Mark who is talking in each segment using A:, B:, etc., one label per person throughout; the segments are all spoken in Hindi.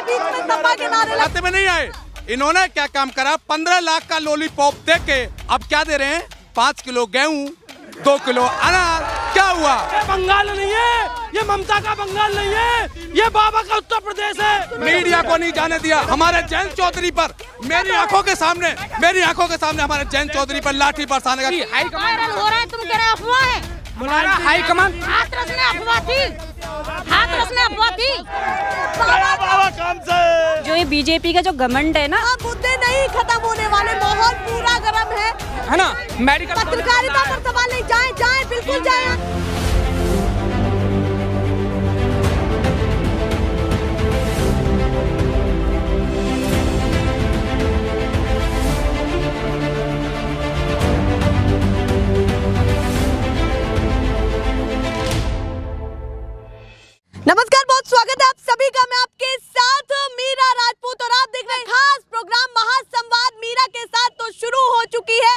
A: बीच में सपा के नारे
B: खाते में नहीं आए। इन्होंने क्या काम करा, 15 लाख का लॉलीपॉप दे के अब क्या दे रहे हैं, 5 किलो गेहूं, 2 किलो अनार। क्या हुआ?
C: ये बंगाल नहीं है, ये ममता का बंगाल नहीं है, ये बाबा का उत्तर प्रदेश है।
B: मीडिया को नहीं जाने दिया। हमारे जयंत चौधरी पर मेरी आंखों के सामने हमारे जयंत चौधरी पर लाठी बरसाने का
A: वायरल हो रहा है। तुम कह रहे अफवाह है,
C: हमारा हाईकमान
A: हाथ रखने अफवाह थी, हाथ रखने अफवाह थी।
C: बाबा काम से
D: जो ये बीजेपी का जो घमंड है ना,
A: मुद्दे नहीं खत्म होने वाले, माहौल पूरा गर्म है
C: ना। मेडिकल
A: पत्रकारिता पर सवाल नहीं, जाए बिल्कुल जाए। नमस्कार, बहुत स्वागत है आप सभी का। मैं आपके साथ मीरा राजपूत और आप देख रहे हैं खास प्रोग्राम महासंवाद मीरा के साथ। तो शुरू हो चुकी है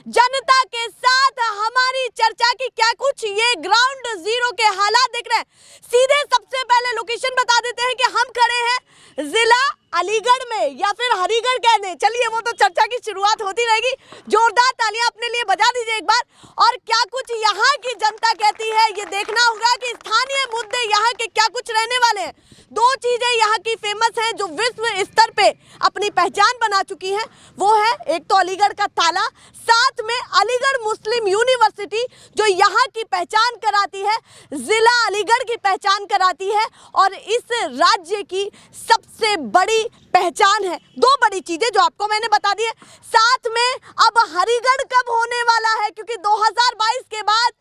A: जनता के साथ हमारी चर्चा की क्या कुछ ये ग्राउंड जीरो के हालात देख रहे हैं। सीधे सबसे पहले लोकेशन बता देते हैं कि हम खड़े हैं जिला अलीगढ़ में या फिर हरिगढ़ कहने। चलिए वो तो चर्चा की शुरुआत होती रहेगी। जोरदार तालियां अपने लिए बजा दीजिए एक बार। और क्या कुछ यहाँ की जनता कहती है ये देखना होगा कि स्थानीय मुद्दे यहाँ के क्या कुछ रहने वाले हैं। दो चीजें यहाँ की फेमस हैं जो विश्व स्तर पे अपनी पहचान बना चुकी हैं। वो है एक तो अलीगढ़ का ताला, साथ में अलीगढ़ मुस्लिम यूनिवर्सिटी जो यहाँ की पहचान कराती है, जिला अलीगढ़ की पहचान कराती है और इस राज्य की सबसे बड़ी पहचान है। दो बड़ी चीजें जो आपको मैंने बता दी है। साथ में अब हरिगढ़ कब होने वाला है, क्योंकि 2022 के बाद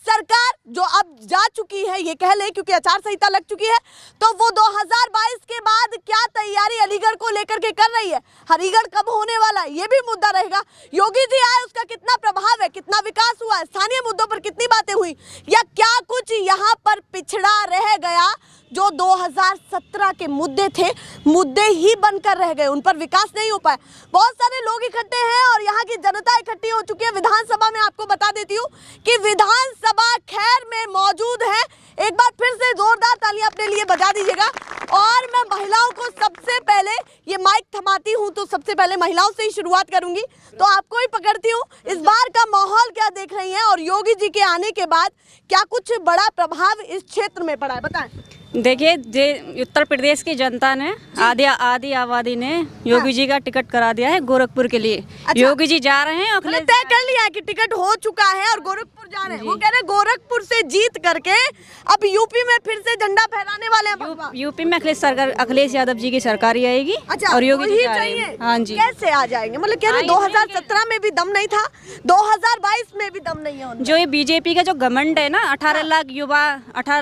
A: सरकार जो अब जा चुकी है, ये कह ले क्योंकि आचार संहिता लग चुकी है, तो वो 2022 के बाद क्या तैयारी अलीगढ़ को लेकर के कर रही है, हरिगढ़ कब होने वाला है, ये भी मुद्दा रहेगा। योगी जी आए, उसका कितना प्रभाव है, कितना विकास हुआ है, स्थानीय मुद्दों पर कितनी बातें हुई, या क्या कुछ यहाँ पर पिछड़ा रह गया जो 2017 के मुद्दे थे, मुद्दे ही बनकर रह गए, उन पर विकास नहीं हो पाया। बहुत सारे लोग इकट्ठे हैं और यहाँ की जनता इकट्ठी हो चुकी है। विधानसभा में आपको बता देती हूँ कि विधानसभा खैर में मौजूद है। एक बार फिर से जोरदार तालियां अपने लिए बजा दीजिएगा। और मैं महिलाओं को सबसे पहले ये माइक थमाती हूँ, तो सबसे पहले महिलाओं से ही शुरुआत करूंगी, तो आपको ही पकड़ती हूँ। इस बार का माहौल क्या देख रही हैं और योगी जी के आने के बाद क्या कुछ बड़ा प्रभाव इस क्षेत्र में पड़ा है, बताएं।
D: देखिए उत्तर प्रदेश की जनता ने आधी आबादी ने योगी जी का टिकट करा दिया है गोरखपुर के लिए।
A: अच्छा।
D: योगी जी जा रहे हैं,
A: तय कर लिया है कि टिकट हो चुका है और गोरखपुर जा रहे हैं। वो कह रहे हैं गोरखपुर से जीत करके अब यूपी में फिर से झंडा फहराने वाले हैं।
D: यूपी में अखिलेश यादव जी की सरकार ही आएगी।
A: अच्छा,
D: और योगी जी
A: चाहिए।
D: हाँ जी,
A: कैसे आ जाएंगे? मतलब कह रहे 2017 में भी दम नहीं था, 2022 में भी दम नहीं है उनमें।
D: जो ये बीजेपी का जो घमंड है ना, 18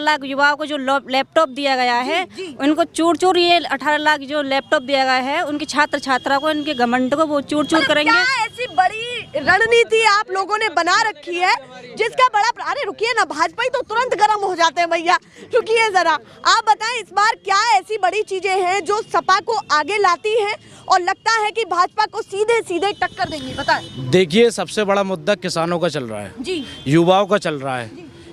D: लाख युवाओं को जो लैपटॉप दिया गया है, उनको चूर ये 18 लाख जो लैपटॉप दिया गया है, उनकी छात्रा को, इनके घमंड को वो चूर करेंगे।
A: क्या ऐसी बड़ी रणनीति आप लोगों ने बना रखी है जिसका बड़ा अरे रुकिए ना, भाजपा ही तो तुरंत गर्म हो जाते हैं भैया, रुकिए जरा। आप बताएं इस बार क्या ऐसी बड़ी चीजें हैं जो सपा को आगे लाती हैं और लगता है कि भाजपा को सीधे सीधे टक्कर देंगी, बताएं।
C: देखिए, सबसे बड़ा मुद्दा किसानों का चल रहा है
A: जी,
C: युवाओं का चल रहा है,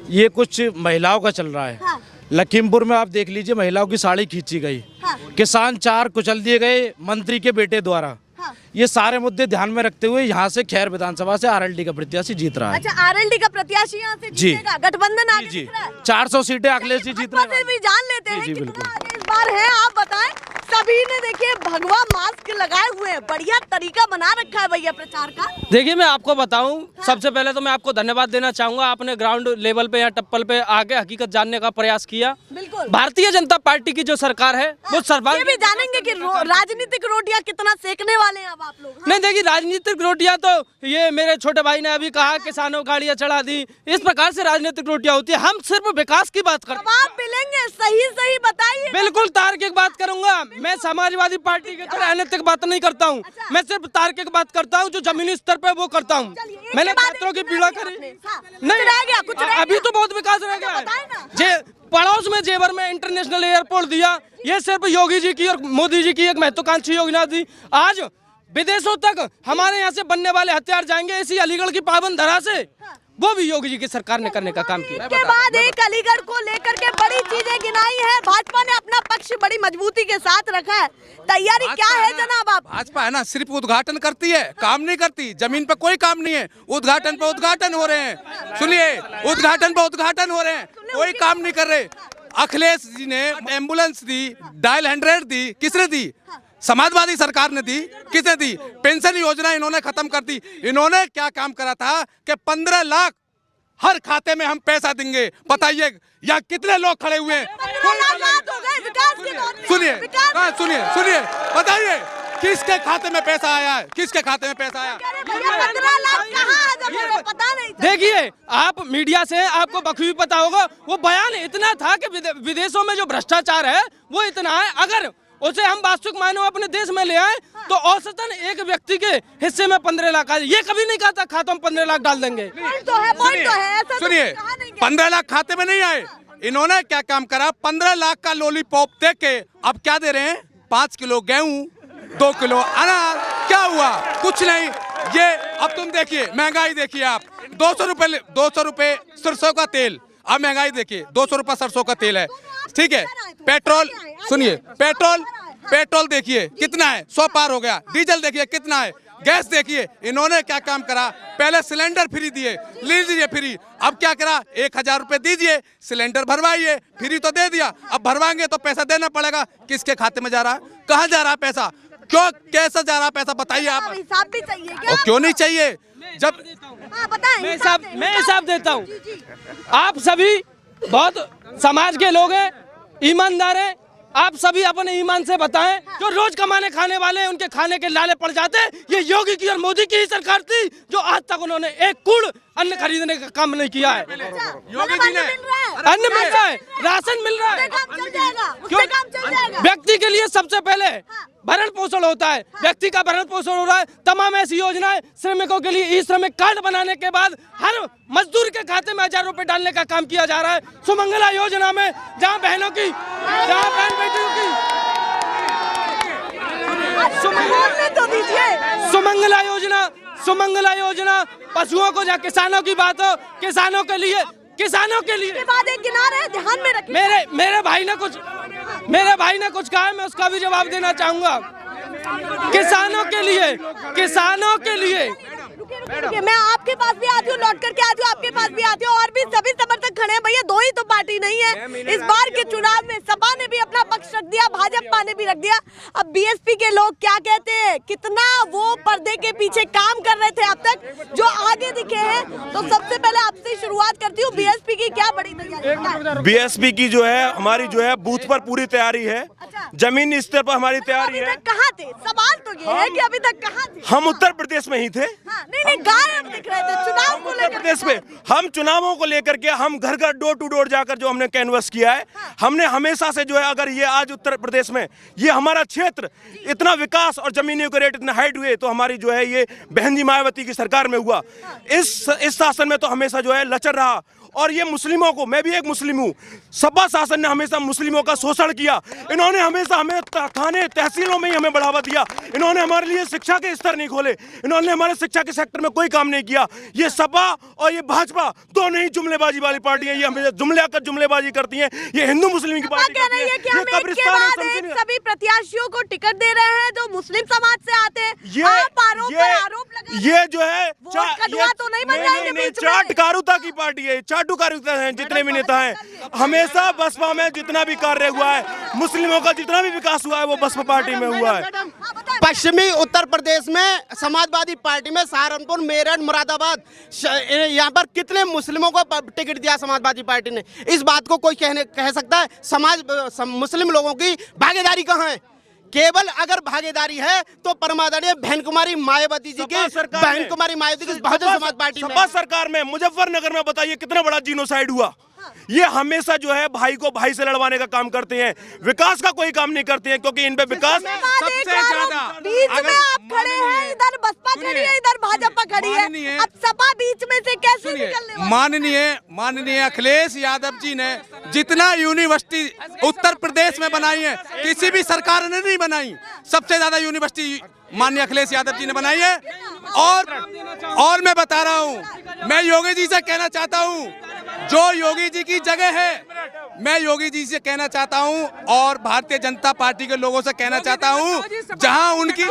C: ये कुछ महिलाओं का चल रहा है।
A: हाँ।
C: लखीमपुर में आप देख लीजिए, महिलाओं की साड़ी खींची गई। हाँ। किसान 4 कुचल दिए गए मंत्री के बेटे द्वारा। हाँ। ये सारे मुद्दे ध्यान में रखते हुए यहाँ से खैर विधानसभा से आरएलडी का प्रत्याशी जीत रहा है।
A: अच्छा, आरएलडी का प्रत्याशी यहाँ से जीतेगा, गठबंधन आगे दिख रहा है।
C: 400 सीटें अखिलेश जी जीत रहे हैं।
A: भी जान लेते हैं कितना आगे इस बार है, आप बताएं। सभी ने देखिए भगवा मास्क लगाए हुए हैं, बढ़िया तरीका बना रखा है भैया प्रचार का।
E: देखिए, मैं आपको बताऊं, सबसे पहले तो मैं आपको धन्यवाद देना चाहूंगा, आपने ग्राउंड लेवल पे या टप्पल पे आके हकीकत जानने का प्रयास किया।
A: बिल्कुल।
E: भारतीय जनता पार्टी की जो सरकार है वो
A: ये भी जानेंगे कि राजनीतिक रोटियां कितना सेकने वाले हैं अब आप लोग।
E: नहीं, देखिए, राजनीतिक रोटियां तो ये मेरे छोटे भाई ने अभी कहा, किसानों गाड़ियां चढ़ा दी, इस प्रकार से राजनीतिक रोटियां होती है। हम सिर्फ विकास की बात करते हैं।
A: आप मिलेंगे, सही बताइए।
E: बिल्कुल तार्किक बात करूंगा, मैं समाजवादी पार्टी की तरह अनैतिक बात नहीं करता हूँ। मैं सिर्फ तार्किक बात करता हूँ, जो जमीनी स्तर पे वो करता हूँ। मैंने छात्रों की पीड़ा करी नहीं,
A: कुछ
E: अभी तो बहुत विकास रह गया है। पड़ोस में जेवर में इंटरनेशनल एयरपोर्ट दिया, ये सिर्फ योगी जी की और मोदी जी की एक महत्वाकांक्षी योजना थी। आज विदेशों तक हमारे यहाँ से बनने वाले हथियार जाएंगे इसी अलीगढ़ की पावन धरा से, वो भी योगी जी की सरकार ने करने का काम किया।
A: इसके बाद एक अलीगढ़ को लेकर के बड़ी चीजें गिनाई है, भाजपा ने अपना पक्ष बड़ी मजबूती के साथ रखा है। तैयारी क्या है जनाब? आप
B: भाजपा है ना, सिर्फ उद्घाटन करती है, काम नहीं करती। जमीन पे कोई काम नहीं है, उद्घाटन पे उद्घाटन हो रहे हैं। सुनिए, उद्घाटन पे उद्घाटन हो रहे हैं, कोई काम नहीं कर रहे। अखिलेश जी ने एम्बुलेंस दी, डायल 100 दी, किसने दी? समाजवादी सरकार ने दी। किसने दी? पेंशन योजना इन्होंने खत्म कर दी। इन्होंने क्या काम करा था कि 15 लाख हर खाते में हम पैसा देंगे। बताइए यहाँ कितने लोग खड़े हुए हैं? सुनिए सुनिए सुनिए, बताइए किसके खाते में पैसा आया है? किसके खाते में पैसा आया?
A: 15 लाख कहाँ है? पता नहीं।
E: देखिए, आप मीडिया से आपको बखूबी पता होगा, वो बयान इतना था कि विदेशों में जो भ्रष्टाचार है वो इतना है, अगर उसे हम वास्तविक मायनों में अपने देश में ले आए तो औसतन एक व्यक्ति के हिस्से में 15 लाख आ जाए। ये कभी नहीं कहा था खातों में 15 लाख डाल देंगे।
B: सुनिए, 15 लाख खाते में नहीं आए। इन्होंने क्या काम करा? 15 लाख का लॉलीपॉप दे के अब क्या दे रहे हैं? 5 किलो गेहूं, 2 किलो अनाज। क्या हुआ? कुछ नहीं। ये अब तुम देखिए महंगाई, देखिए आप 200 रुपए सरसों का तेल। अब महंगाई देखिए, 200 रुपए सरसों का तेल है, ठीक है। पेट्रोल, सुनिए, पेट्रोल देखिए कितना है, 100 पार हो गया। डीजल देखिए कितना है। गैस देखिए, इन्होंने क्या काम करा? पहले सिलेंडर फ्री दिए, लीजिए फ्री। अब क्या करा? 1000 रुपए दीजिए, सिलेंडर भरवाइए, फ्री तो दे दिया। अब भरवाएंगे तो पैसा देना पड़ेगा। किसके खाते में जा रहा है? कहाँ जा रहा है पैसा? क्यों, कैसा जा रहा है पैसा? बताइए आप।
A: हिसाब भी चाहिए क्या?
B: और क्यों नहीं चाहिए? जब
E: मैं हिसाब देता हूँ। आप सभी बहुत समाज के लोग हैं, ईमानदार हैं। आप सभी अपने ईमान से बताएं, जो रोज कमाने खाने वाले हैं उनके खाने के लाले पड़ जाते हैं। ये योगी की और मोदी की ही सरकार थी जो आज तक उन्होंने एक कूड़ अन्न खरीदने का काम नहीं किया है।
B: योगी जी ने
E: अन्न मिल रहा है, राशन मिल रहा है। क्यों? व्यक्ति के लिए सबसे पहले भरण पोषण होता है, व्यक्ति का भरण पोषण हो रहा है। तमाम ऐसी योजनाएं श्रमिकों के लिए, ई श्रमिक कार्ड बनाने के बाद हर मजदूर के खाते में 1000 रुपए डालने का काम किया जा रहा है। सुमंगला योजना में जहां बहनों की, जहां बहन बेटियों की सुमंगला योजना, पशुओं को, जहाँ किसानों की बात हो, किसानों के लिए
A: बाद एक किनारे ध्यान में रखिए।
E: मेरे भाई ने कुछ कहा है, मैं उसका भी जवाब देना चाहूंगा। किसानों के लिए
A: मैं आपके पास भी आती हूँ, लौट करके आती हूँ, आपके पास भी आती हूँ। और भी सभी समर्थक खड़े हैं भैया, 2 ही तो पार्टी नहीं है। इस बार के चुनाव में सपा ने भी अपना पक्ष रख दिया, भाजपा ने भी रख दिया। अब बीएसपी के लोग क्या कहते हैं, कितना वो पर्दे के पीछे काम कर रहे थे अब तक, जो आगे दिखे हैं। तो सबसे पहले आपसे शुरुआत करती हूँ, बीएसपी की क्या बड़ी तैयारी?
F: बीएसपी की जो है, हमारी जो है बूथ पर पूरी तैयारी है, जमीनी स्तर पर हमारी तैयारी है।
A: कहाँ थे? सवाल तो ये है कि अभी तक कहाँ थे?
F: हम उत्तर प्रदेश में ही थे।
A: नहीं, गायब दिख रहे थे चुनाव को लेकर।
F: प्रदेश में हम चुनावों को लेकर के हम घर घर, डोर टू डोर जाकर जो हमने कैनवस किया है, हमने हमेशा से जो है, अगर ये आज उत्तर प्रदेश में ये हमारा क्षेत्र इतना विकास और जमीनियों के रेट इतने हाइट हुए तो हमारी जो है ये बहन जी मायावती की सरकार में हुआ। इस शासन में तो हमेशा जो है लचर रहा। और ये मुस्लिमों को, मैं भी एक मुस्लिम हूँ, सपा शासन ने हमेशा मुस्लिमों का शोषण किया। इन्होंने हमेशा हमें थाने तहसीलों में ही हमें बढ़ावा दिया। इन्होंने हमारे लिए शिक्षा के स्तर नहीं खोले, इन्होंने हमारे शिक्षा के सेक्टर में कोई काम नहीं किया। ये सपा और ये भाजपा दोनों ही जुमलेबाजी वाली पार्टी है। ये हमें जुमलेबाजी करती हैं। ये हिंदू मुस्लिम की पार्टी
A: कह रही है कि हम एक के बाद एक सभी प्रत्याशियों को टिकट दे रहे हैं जो मुस्लिम समाज से आते हैं।
F: ये जो है
A: तो नहीं बन रहा है,
F: चाटकारुता की पार्टी है। चाटुकारुता है, जितने भी नेता हैं, हमेशा बसपा में जितना भी कार्य हुआ है, मुस्लिमों का जितना भी विकास हुआ है, वो बसपा पार्टी में हुआ है।
G: पश्चिमी उत्तर प्रदेश में समाजवादी पार्टी में सहारनपुर, मेरठ, मुरादाबाद, यहाँ पर कितने मुस्लिमों को टिकट दिया समाजवादी पार्टी ने? इस बात को कोई कह सकता है? मुस्लिम लोगों की भागीदारी कहाँ है? केवल अगर भागीदारी है तो परमादरणीय बहन कुमारी मायावती जी की, बहन कुमारी मायावती की बहुजन समाज पार्टी में,
F: सरकार में मुजफ्फरनगर में बताइए कितना बड़ा जीनोसाइड हुआ। ये हमेशा जो है भाई को भाई से लड़वाने का काम करते हैं, विकास का कोई काम नहीं करते हैं, क्योंकि इन पे विकास
B: सबसे ज्यादा।
A: बीच में आप खड़े हैं, इधर बसपा खड़ी है, इधर भाजपा खड़ी है। अब सपा बीच में से कैसे निकलने?
B: माननीय अखिलेश यादव जी ने जितना यूनिवर्सिटी उत्तर प्रदेश में बनाई है, किसी भी सरकार ने नहीं बनाई। सबसे ज्यादा यूनिवर्सिटी माननीय अखिलेश यादव जी ने बनाई है। और मैं बता रहा हूँ, मैं योगी जी से कहना चाहता हूँ, जो योगी जी की जगह है, मैं योगी जी से कहना चाहता हूं और भारतीय जनता पार्टी के लोगों से कहना चाहता हूं, जहां उनकी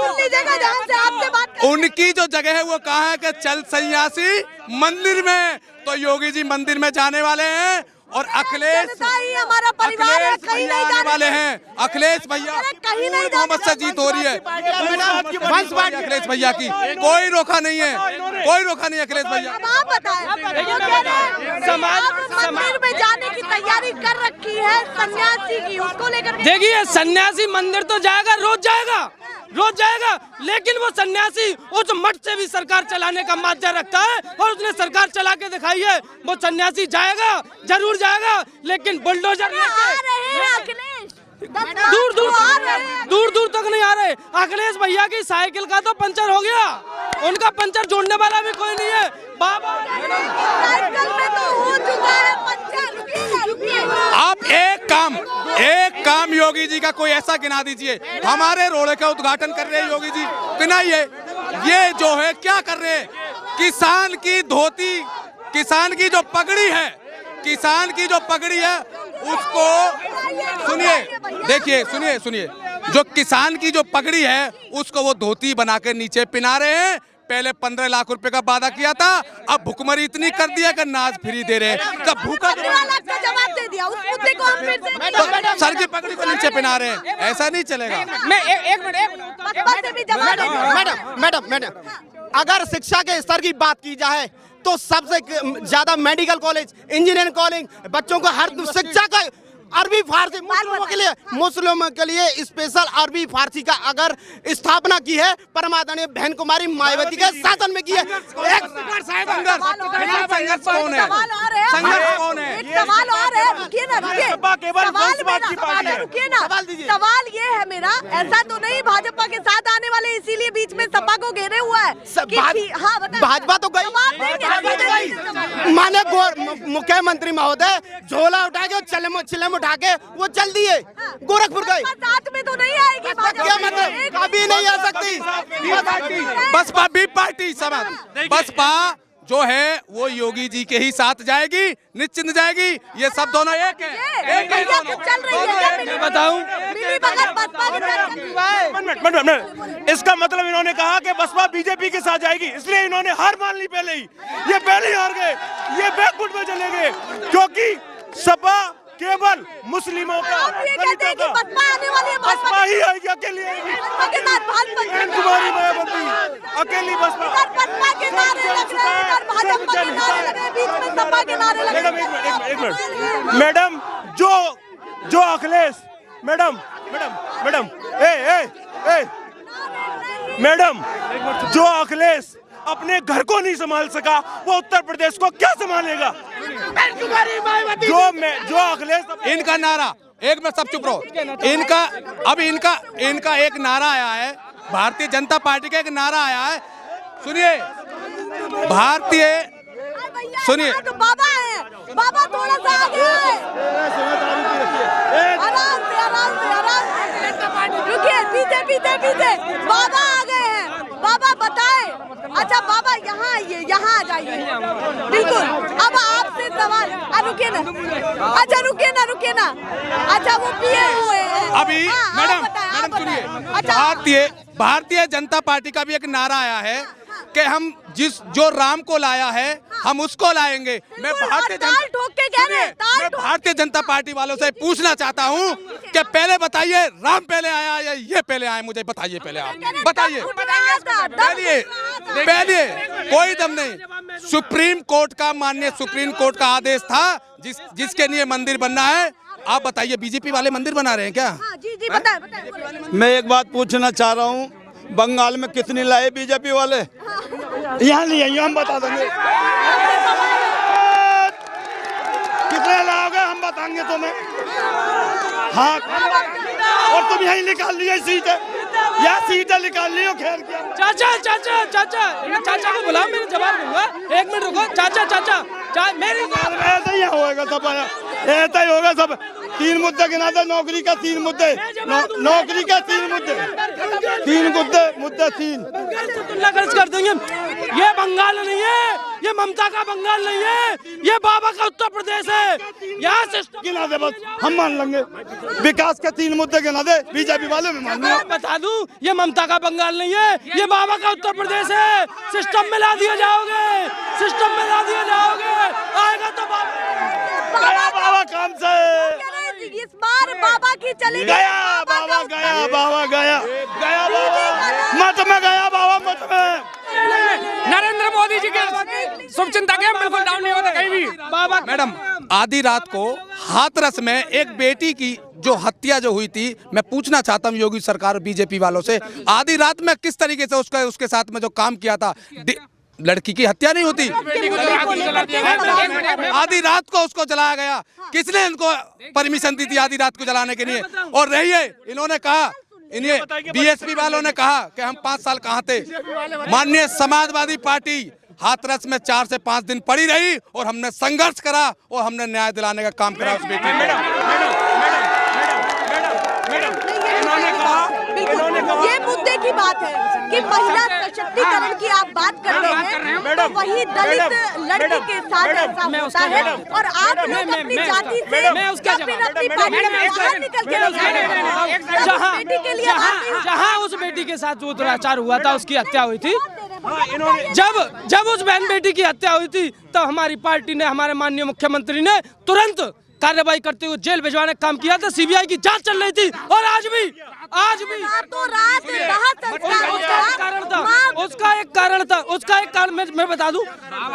B: जो जगह है वो कहाँ है कि चल सन्यासी मंदिर में, तो योगी जी मंदिर में जाने वाले हैं और अखिलेश
A: हमारा परिवार है, कहीं नहीं जाने
B: वाले हैं। अखिलेश भैया
A: कहीं नहीं
B: मोहम्मद से जीत हो रही है अखिलेश भैया की, कोई रोका नहीं है, कोई रोका नहीं अखिलेश भैया।
A: आप बताएं, मंदिर में जाने की तैयारी कर रखी है सन्यासी की, उसको लेकर
E: देखिए सन्यासी मंदिर तो जाएगा, रोज जाएगा, लेकिन वो सन्यासी उस मठ से भी सरकार चलाने का माध्यम रखता है और उसने सरकार चला के दिखाई है। वो सन्यासी जाएगा, जरूर जाएगा, लेकिन बुलडोजर दूर दूर तक नहीं आ रहे। अखिलेश भैया की साइकिल का तो पंचर हो गया, उनका पंचर जोड़ने वाला भी कोई नहीं है। बाबा
A: साइकिल में तो हो चुका है पंचर।
B: आप एक काम योगी जी का कोई ऐसा गिना दीजिए। हमारे रोड का उद्घाटन कर रहे हैं योगी जी, गिनाइए। ये जो है क्या कर रहे हैं, किसान की धोती, किसान की जो पगड़ी है, किसान की जो पगड़ी है उसको सुनिए, देखिए सुनिए, जो किसान की जो पगड़ी है उसको वो धोती बना के नीचे पिना रहे हैं। पहले 15 लाख रुपए का वादा किया था, अब भुखमरी इतनी कर दिया कि नाज फ्री दे रहे हैं। जब भूखा
A: जवाब दे दिया, उस मुद्दे को हम फिर से
B: सर की पगड़ी को नीचे पिना रहे हैं, ऐसा नहीं चलेगा।
G: मैडम, अगर शिक्षा के स्तर की बात की जाए तो सबसे ज्यादा मेडिकल कॉलेज, इंजीनियरिंग कॉलेज, बच्चों को हर शिक्षा का अरबी फारसी मुस्लिमों के लिए स्पेशल अरबी फारसी का अगर स्थापना की है परमादरणीय बहन कुमारी मायावती के शासन में की है।
A: सवाल ये है मेरा, ऐसा तो नहीं भाजपा के साथ आने वाले इसीलिए बीच में सपा को घेरे हुआ है।
G: भाजपा तो गई, माने मुख्यमंत्री महोदय झोला उठा के चिलम उठा के वो चल दिए, गोरखपुर गए।
A: साथ में तो नहीं आएगी
G: क्या मतलब, कभी नहीं आ सकती।
B: बसपा भी पार्टी समाज, बसपा जो है वो योगी जी के ही साथ जाएगी, निश्चिंत जाएगी। ये सब दोनों एक है,
A: चल रही है।
E: बताऊं,
F: इसका मतलब इन्होंने कहा कि बसपा बीजेपी के साथ जाएगी, इसलिए इन्होंने हार मान ली पहले ही। ये पहले ही हार गए, ये बैकफुट में चले गए, क्योंकि सपा केवल मुस्लिमों का, बसपा ही आएगी, अकेली आएगी। कुमारी मायावती अकेली बसपा। मैडम जो अखिलेश मैडम जो अखिलेश अपने घर को नहीं संभाल सका, वो उत्तर प्रदेश को क्या संभालेगा। जो अखिलेश,
B: इनका नारा, एक मिनट सब चुप रहो, इनका एक नारा आया है, भारतीय जनता पार्टी का एक नारा आया है, सुनिए, सुनिए,
A: तो बाबा है, बाबा थोड़ा सा आगे है, आराम से रुकिए, पीछे बाबा आ गए हैं, बाबा बताए। अच्छा बाबा यहाँ आ जाइए, बिल्कुल। अब आपसे सवाल, रुकिए ना, अच्छा वो पिए हुए हैं
B: अभी। मैडम सुनिए, भारतीय जनता पार्टी का भी एक नारा आया है कि हम जो राम को लाया है हम उसको लाएंगे। मैं भारतीय जनता पार्टी वालों से पूछना चाहता हूं कि पहले बताइए, राम पहले आया या ये पहले आया, मुझे बताइए, पहले आप बताइए। पहले कोई दम नहीं, सुप्रीम कोर्ट का, माननीय सुप्रीम कोर्ट का आदेश था जिसके लिए मंदिर बनना है। आप बताइए, बीजेपी वाले मंदिर बना रहे हैं क्या?
A: जी बताएं।
H: मैं एक बात पूछना चाह रहा हूँ, बंगाल में कितनी लाए बीजेपी वाले? यहाँ लिए, हम बता देंगे कितने लाओगे, हम बताएंगे तुम्हें। हाँ, और तुम यही निकाल लिए सीटें, या सीटें निकाल लियो, खैर क्या।
E: चाचा को बुलाओ, मैं जवाब दूंगा। 1 मिनट रुको, चाचा मेरी
H: ऐसा ही होगा सब, ऐसा ही होगा सब। 3 मुद्दे गिना दे, नौकरी का 3 मुद्दे, नौकरी का 3 मुद्दे, 3 मुद्दे 3
E: तुलना खर्च कर देंगे। ये बंगाल नहीं है, ये ममता का बंगाल नहीं है, ये बाबा का उत्तर प्रदेश है। यहाँ सिस्टम
H: गिना दे, बस हम मान लेंगे। विकास के 3 मुद्दे गिना दे, बीजेपी वाले में मान
E: मैं बता दूं, ये ममता का बंगाल नहीं है, ये बाबा का उत्तर प्रदेश है। सिस्टम में ला दिया जाओगे, सिस्टम में ला दिया जाओगे, आएगा तो
H: गया बाबा काम से।
A: इस बार बाबा की चली
H: गया बाबा, गया बाबा, गया गया बाबा, मत में गया बाबा, मत में।
B: नरेंद्र मोदी जी के शुभचिंतक हैं, बिल्कुल डाउन नहीं होता कहीं भी।
E: बाबा
B: मैडम, आधी रात को हाथरस में एक बेटी की जो हत्या जो हुई थी, मैं पूछना चाहता हूँ योगी सरकार और बीजेपी वालों से, आधी रात में किस तरीके से उसके साथ में जो काम किया था, लड़की की हत्या नहीं होती, आधी रात को उसको जलाया गया। किसने इनको परमिशन दी थी आधी रात को जलाने के लिए? और रहिए, इन्होंने कहा, इन्हें बीएसपी वालों ने कहा कि हम 5 साल कहाँ थे। माननीय समाजवादी पार्टी हाथरस में 4 से 5 दिन पड़ी रही और हमने संघर्ष करा और हमने न्याय दिलाने का काम करा उस बेटी को।
A: ये मुद्दे की बात है कि महिला सशक्तिकरण की आप बात कर रहे हैं, तो वही दलित लड़की के साथ ऐसा होता है और आप लोग अपनी जाति से या फिर अपनी पार्टी से बाहर निकल के बेटी के लिए
E: जहाँ उस बेटी के साथ जो दुराचार हुआ था, उसकी हत्या हुई थी, जब उस बहन बेटी की हत्या हुई थी, तब हमारी पार्टी ने, हमारे माननीय मुख्यमंत्री ने तुरंत कार्रवाई करते हुए जेल भिजवाने का काम किया था। सीबीआई की जांच चल रही थी और आज भी
A: तो रात
E: उसका एक कारण मैं बता दूं,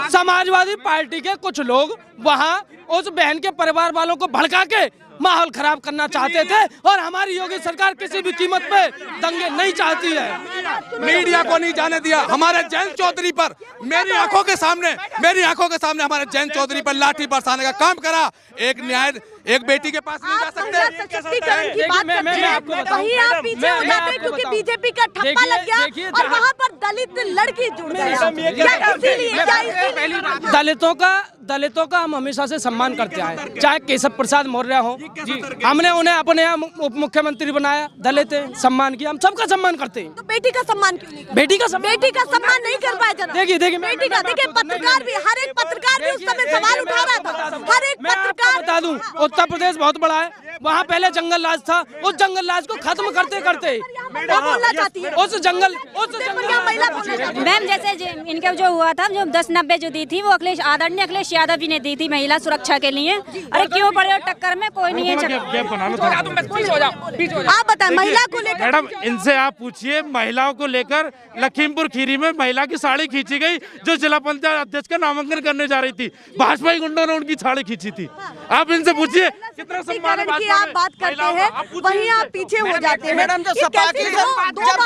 E: समाजवादी पार्टी के कुछ लोग वहां उस बहन के परिवार वालों को भड़का के माहौल खराब करना चाहते थे और हमारी योगी सरकार किसी भी कीमत पे दंगे नहीं चाहती है।
B: मीडिया को नहीं जाने दिया। हमारे जयंत चौधरी पर मेरी आंखों के सामने हमारे जयंत चौधरी पर लाठी बरसाने का काम करा। एक बेटी के पास नहीं जा सकते।
A: सशक्तिकरण की बात करते हैं, वहीं आप पीछे हो जाते हैं क्योंकि बीजेपी का ठप्पा लग गया और वहाँ पर दलित लड़की जुड़ गया।
E: दलितों का हम हमेशा से सम्मान करते आए, चाहे केशव प्रसाद मौर्य हो, हमने उन्हें अपने यहाँ उप मुख्यमंत्री बनाया, दलित सम्मान किया, हम सबका सम्मान करते हैं।
A: तो बेटी का सम्मान क्यों नहीं?
E: बेटी का
A: सम्मान नहीं कर पाए जना। देखिए देखिए पत्रकार भी, हर एक पत्रकार भी उस समय सवाल उठा रहा था। हर एक पत्रकार,
E: बता दूं, उत्तर प्रदेश बहुत बड़ा है, वहाँ पहले जंगल राज था, उस जंगल राज को खत्म करते करते
A: बोलना चाहती है
E: उस जंगल
D: मैम, जैसे इनका जो हुआ था, जो 10-90 जो दी थी, वो आदरणीय अखिलेश यादव जी ने दी थी महिला सुरक्षा के लिए। अरे क्यों पड़े और टक्कर में कोई नहीं है।
A: आप बताएं महिला को लेकर।
C: मैडम, इनसे आप पूछिए, महिलाओं को लेकर लखीमपुर खीरी में महिला की साड़ी खींची गई जो जिला पंचायत अध्यक्ष का नामांकन करने जा रही थी, भाजपा गुंडों ने उनकी साड़ी खींची थी। आप इनसे पूछिए कितना सम्मान
A: की आप बात करते हैं, वहीं आप पीछे हो जाते हैं।
G: मैडम, जब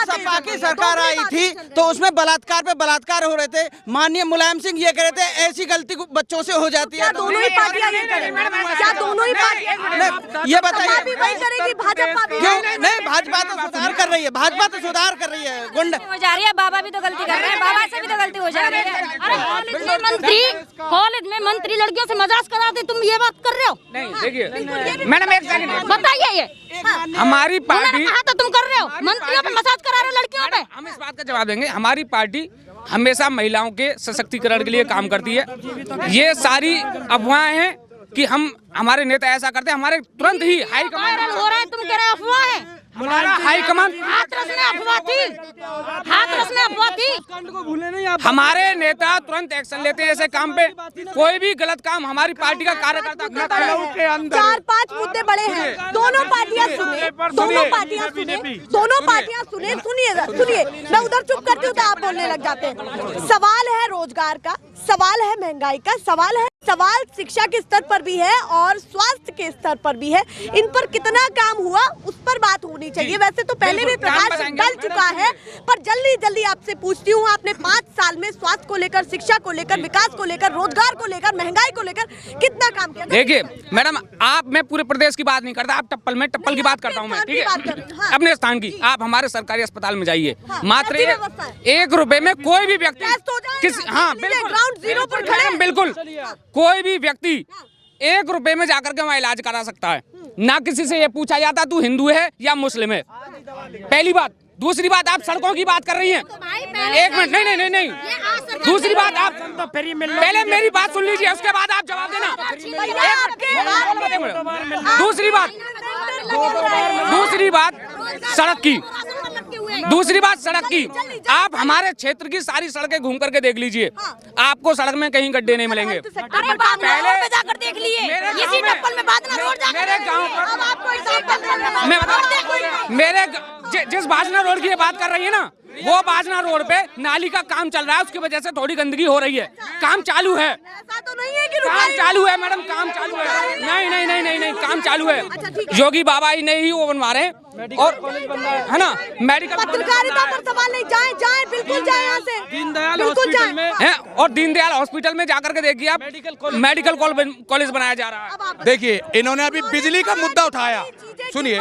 G: सपा की सरकार आई थी तो उसमें बलात्कार पे बलात्कार हो रहे थे। माननीय मुलायम सिंह ये कह रहे थे ऐसी गलती बच्चों से हो जाती है।
A: दोनों ही पार्टियां ये करें? क्या दोनों ही पार्टियां?
G: ये बताइए,
A: वही करेगी भाजपा भी?
G: क्यों नहीं? भाजपा तो सुधार कर रही है, भाजपा तो सुधार कर रही है। गुंड
D: हो जा रही है, बाबा भी तो गलती कर रहे हैं, बाबा से भी तो गलती हो जा रही है। कॉलेज में मंत्री लड़कियों से मजाक कराते, तुम ये बात कर रहे हो?
I: नहीं, देखिए मैडम, एक सेकंड
D: बताइए। ये
I: हमारी पार्टी
D: कहा तो तुम कर रहे हो, मंत्रियों पे मसाज करा रहे हो लड़कियों पे।
I: हम इस बात का जवाब देंगे। हमारी पार्टी हमेशा महिलाओं के सशक्तिकरण के लिए काम करती है। ये सारी अफवाहें हैं कि हमारे नेता ऐसा करते हैं, हमारे तुरंत ही हाई कमांड
D: हो रहा है। तुम कह रहे हो अफवाह है?
I: हमारा हाई कमांड
D: हाथरस में अफवाह थी।
I: हमारे नेता तुरंत एक्शन लेते हैं ऐसे काम पे। कोई भी गलत काम हमारी पार्टी का कार्यकर्ता न करे।
A: 4-5 मुद्दे बड़े हैं, दोनों पार्टियां सुने। सुनिए, मैं उधर चुप करती हूँ तो आप बोलने लग जाते हैं। सवाल है रोजगार का, सवाल है महंगाई का, सवाल शिक्षा के स्तर पर भी है और स्वास्थ्य के स्तर पर भी है। इन पर कितना काम हुआ उस पर बात होनी चाहिए। वैसे तो पहले भी प्रकाश डल चुका है, पर जल्दी आपसे पूछती हूँ, आपने 5 साल में स्वास्थ्य को लेकर, शिक्षा को लेकर, विकास को लेकर, रोजगार को लेकर, महंगाई को लेकर कितना काम किया?
I: देखिए मैडम, मैं पूरे प्रदेश की बात नहीं करता, आप टप्पल की बात करता हूँ मैं, ठीक है, अपने स्थान की। आप हमारे सरकारी अस्पताल में जाइए, मात्र 1 रुपए में कोई भी व्यक्ति
A: ग्राउंड जीरो पर खड़े हैं।
I: बिल्कुल, कोई भी व्यक्ति 1 रुपए में जाकर के वहाँ इलाज करा सकता है। ना किसी से ये पूछा जाता तू हिंदू है या मुस्लिम है। पहली बात, दूसरी बात आप सड़कों की बात कर रही हैं। एक मिनट, नहीं नहीं नहीं नहीं, दूसरी बात आप पहले मेरी बात सुन लीजिए, उसके बाद आप जवाब देना। दूसरी बात सड़क की, आप हमारे क्षेत्र की सारी सड़कें घूम करके देख लीजिए, आपको सड़क में कहीं गड्ढे नहीं मिलेंगे।
A: पहले जाकर देख लिए, इसी टप्पल में बादना रोड जाकर
I: मेरे गांव मेरे जिस बाजना रोड की बात कर रही है ना, वो बाजना रोड पे नाली का काम चल रहा है, उसकी वजह से थोड़ी गंदगी हो रही है। काम चालू है,
A: ऐसा तो नहीं है कि
I: काम चालू है मैडम, काम चालू है। नहीं नहीं नहीं नहीं नहीं, काम चालू है। योगी बाबा ही नहीं वो बनवा रहे हैं, और है ना मेडिकल
A: पत्रकारिता पर सवाल नहीं, जाए बिल्कुल जाए यहाँ से,
E: दीनदयाल
A: बिल्कुल
E: हॉस्पिटल
A: जाए।
E: में
I: है, और दीनदयाल हॉस्पिटल में जाकर के देखिए आप, मेडिकल कॉलेज बनाया जा रहा है।
B: देखिए इन्होंने अभी बिजली का मुद्दा उठाया, सुनिए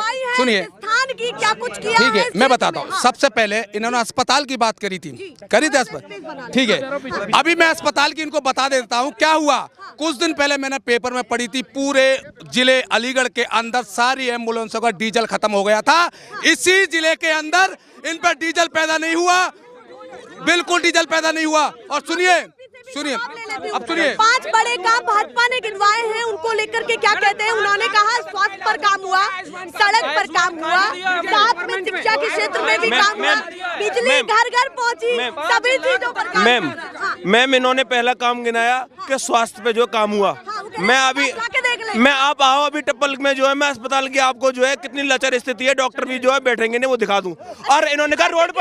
A: स्थान की क्या कुछ किया,
B: ठीक है मैं बताता हूँ। सबसे पहले इन्होंने अस्पताल की बात करी थी अस्पताल, ठीक है। अभी मैं अस्पताल की इनको बता देता हूँ क्या हुआ। कुछ दिन पहले मैंने पेपर में पढ़ी थी, पूरे जिले अलीगढ़ के अंदर सारी एम्बुलेंसों का डीजल खत्म हो गया था। इसी जिले के अंदर इन पर डीजल पैदा नहीं हुआ, बिल्कुल डीजल पैदा नहीं हुआ। और सुनिए अब सुनिए,
A: 5 बड़े काम भाजपा ने गिनवाए हैं, उनको लेकर के क्या कहते हैं। उन्होंने कहा स्वास्थ्य पर काम हुआ, सड़क पर काम हुआ, साथ में शिक्षा के क्षेत्र में भी काम हुआ, बिजली घर घर पहुंची, सभी चीजों पर काम हुआ।
F: मैम इन्होंने पहला काम गिनाया कि स्वास्थ्य पे जो काम हुआ। मैं आप आओ अभी टप्पल में जो है, मैं अस्पताल की आपको जो है कितनी लचर स्थिति है, डॉक्टर भी जो है बैठेंगे नहीं, वो दिखा दूं। और इन्होंने कहा रोड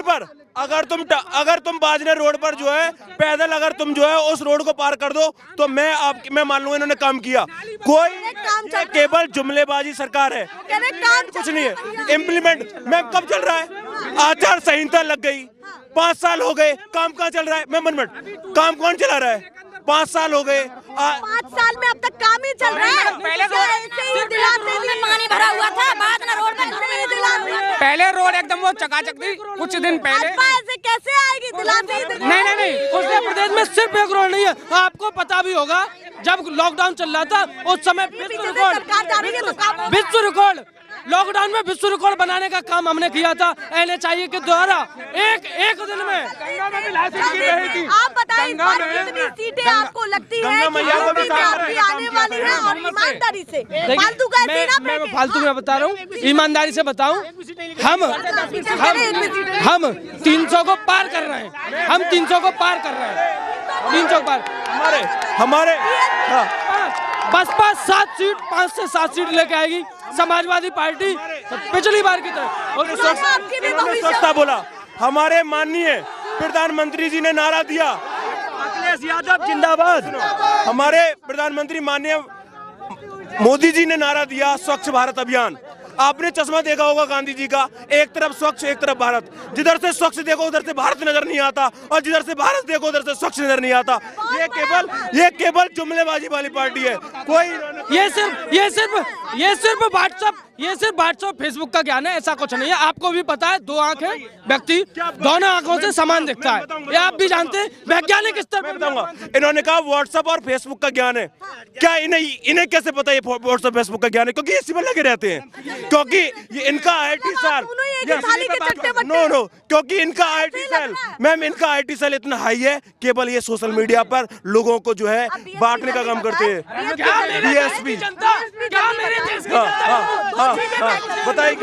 F: पर अगर तुम बाजने रोड पर जो है पैदल अगर तुम जो है उस रोड को पार कर दो तो मैं मान लूंगा इन्होंने काम किया। कोई केवल जुमलेबाजी सरकार है, कुछ नहीं है इम्प्लीमेंट। मैम कब चल रहा है? आचार संहिता लग गई, 5 साल हो गए, काम कहाँ चल रहा है? मैं मनमट काम कौन चला रहा है? 5 साल हो गए,
A: 5 साल में अब तक काम ही चल रहा है। पानी भरा हुआ था, बादना रोड पर
I: पहले रोड एकदम वो चकाचक थी, कुछ दिन पहले
A: ऐसे कैसे आएगी?
I: नहीं
E: उत्तर प्रदेश में सिर्फ एक रोड नहीं है, आपको पता भी होगा जब लॉकडाउन चल रहा था उस समय विश्व रिकॉर्ड लॉकडाउन में विश्व रिकॉर्ड बनाने का काम हमने किया था NHIA के द्वारा। एक दिन में
A: आप बताएं कितनी सीटें आपको लगती है आपकी आने वाली है, और ईमानदारी से फालतू का
E: मैं फालतू में बता रहा हूँ, ईमानदारी से बताऊं, हम 300 को पार कर रहे हैं, हम 300 को पार कर रहे हैं, 300 पार हमारे बसपा 7 सीट 5 से 7 सीट लेके आएगी। समाजवादी पार्टी पिछली बार की तरह और
F: स्वच्छता बोला। हमारे माननीय प्रधानमंत्री जी ने नारा दिया, अखिलेश यादव जिंदाबाद। हमारे प्रधानमंत्री माननीय मोदी जी ने नारा दिया स्वच्छ भारत अभियान। आपने चश्मा देखा होगा गांधी जी का, एक तरफ स्वच्छ एक तरफ भारत। जिधर से स्वच्छ देखो उधर से भारत नजर नहीं आता, और जिधर से भारत देखो उधर से स्वच्छ नजर नहीं आता। ये केवल जुमलेबाजी वाली पार्टी है। कोई
E: ये सिर्फ व्हाट्सएप फेसबुक का ज्ञान है, ऐसा कुछ नहीं है। आपको भी पता है, 2 आंखें व्यक्ति दोनों आंखों से समान दिखता है, ये आप भी जानते हैं। वैज्ञानिक स्तर पर बताऊंगा,
F: इन्होंने कहा व्हाट्सएप और फेसबुक का ज्ञान है। क्या इन्हें कैसे पता है व्हाट्सएप फेसबुक का ज्ञान है? क्योंकि इसी में लगे रहते हैं, क्योंकि ये इनका IT सेल नो क्योंकि इनका IT सेल मैम इनका IT सेल इतना हाई है, केवल ये सोशल मीडिया पर लोगों को जो है बांटने का काम करते हैं। DSP बताइए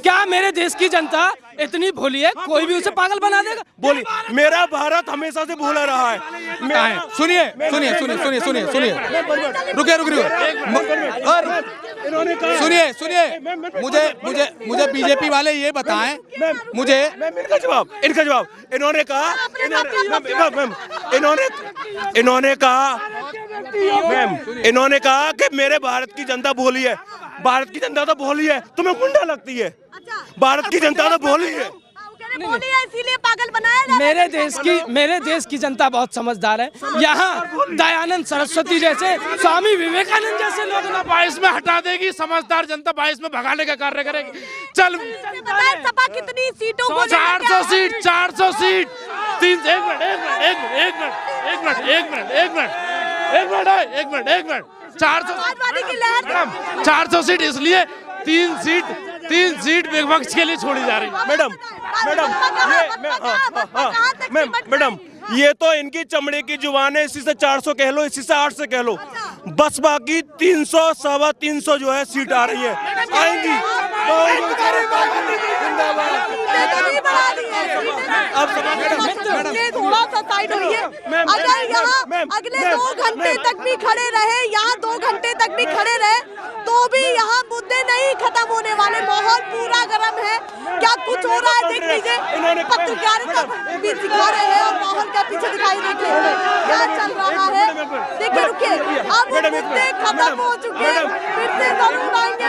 E: क्या मेरे देश की जनता इतनी भोली है, कोई भी उसे पागल बना देगा?
F: बोली मेरा भारत हमेशा से भूला रहा है।
B: सुनिए रुकिए सुनिए मुझे बीजेपी वाले ये बताएं, मुझे
F: इनका जवाब इन्होंने कहा इन्होंने कहा कि मेरे भारत की जनता भोली है। भारत की जनता तो भोली है, तुम्हें गुंडा लगती है। भारत की जनता तो भोली है,
A: इसीलिए पागल बनाया जा रहा है।
E: मेरे देश की जनता बहुत समझदार है। यहाँ दयानंद सरस्वती जैसे, स्वामी विवेकानंद जैसे लोग ना
C: 22 में हटा देगी, समझदार जनता 22 में भगाने का कार्य करेगी। चल
A: सपा कितनी सीटों को
C: 400 सीट 1
A: समाजवादी की लहर
C: 400 सीट इसलिए 3 सीट विपक्ष के लिए छोड़ी जा रही है।
F: मैडम ये तो इनकी चमड़े की जुबान है, इसी से 400 कह लो, इसी से 800 कह लो, बस बाकी 300 सवा 300 जो है सीट आ रही है, आएंगी।
A: थोड़ा सा साइड होइए। अगर यहाँ अगले 2 घंटे तक भी खड़े रहे, यहाँ 2 घंटे तक भी खड़े रहे तो भी यहाँ मुद्दे नहीं खत्म होने वाले। माहौल पूरा गर्म है। क्या कुछ हो रहा है देख लीजिए, पत्रकारिता भी सिखा रहे हैं और माहौल का पीछे दिखाई देते क्या चल रहा है। देखिए रुकिए, अब मुद्दे खत्म हो चुके हैं, फिर से जरूर आएंगे,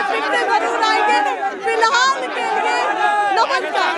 A: फिलहाल के लिए नमस्कार।